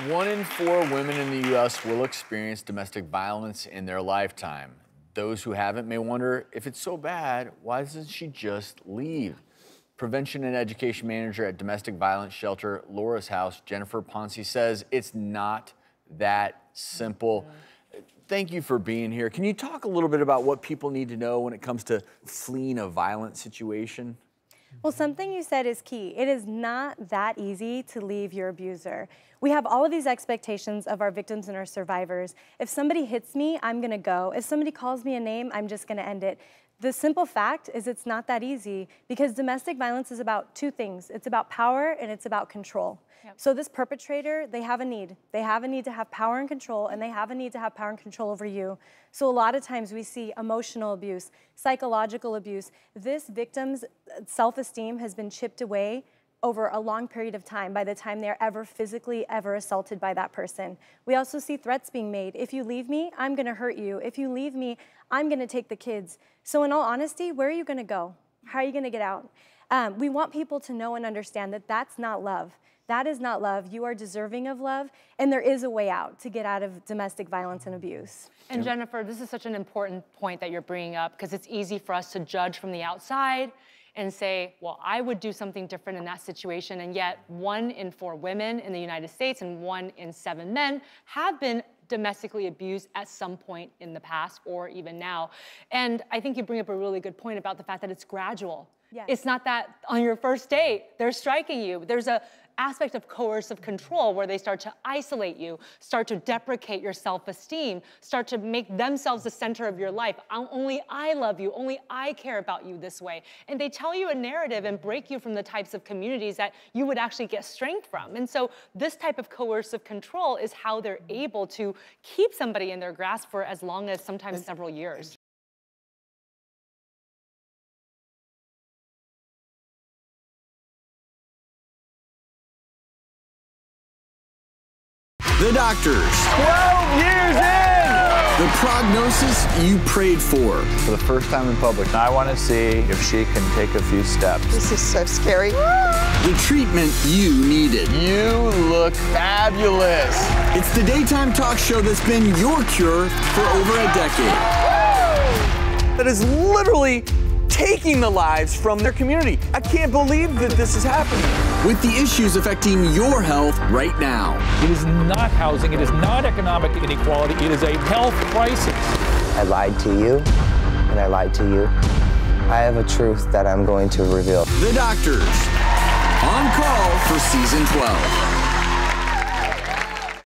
1 in 4 women in the U.S. will experience domestic violence in their lifetime. Those who haven't may wonder, if it's so bad, why doesn't she just leave? Prevention and Education Manager at Domestic Violence Shelter Laura's House, Jennifer Ponce, says it's not that simple. Thank you for being here. Can you talk a little bit about what people need to know when it comes to fleeing a violent situation? Well, something you said is key. It is not that easy to leave your abuser. We have all of these expectations of our victims and our survivors. If somebody hits me, I'm gonna go. If somebody calls me a name, I'm just gonna end it. The simple fact is it's not that easy, because domestic violence is about 2 things. It's about power and it's about control. Yep. So this perpetrator, they have a need. They have a need to have power and control, and they have a need to have power and control over you. So a lot of times we see emotional abuse, psychological abuse. This victim's self-esteem has been chipped away over a long period of time by the time they're ever physically assaulted by that person. We also see threats being made. If you leave me, I'm gonna hurt you. If you leave me, I'm gonna take the kids. So in all honesty, where are you gonna go? How are you gonna get out? We want people to know and understand that that's not love. That is not love. You are deserving of love, and there is a way out to get out of domestic violence and abuse. And Jennifer, this is such an important point that you're bringing up, because it's easy for us to judge from the outside and say, well, I would do something different in that situation, and yet 1 in 4 women in the United States and 1 in 7 men have been domestically abused at some point in the past or even now. And I think you bring up a really good point about the fact that it's gradual. Yes. It's not that on your first date, they're striking you. There's an aspect of coercive control where they start to isolate you, start to deprecate your self-esteem, start to make themselves the center of your life. Only I love you, only I care about you this way. And they tell you a narrative and break you from the types of communities that you would actually get strength from. And so this type of coercive control is how they're able to keep somebody in their grasp for as long as sometimes several years. The doctors. 12 years in! The prognosis you prayed for. For the first time in public, I want to see if she can take a few steps. This is so scary. The treatment you needed. You look fabulous. It's the daytime talk show that's been your cure for over a decade. That is literally taking the lives from their community. I can't believe that this is happening. With the issues affecting your health right now. It is not housing, it is not economic inequality, it is a health crisis. I lied to you, and I lied to you. I have a truth that I'm going to reveal. The Doctors, on call for season 12.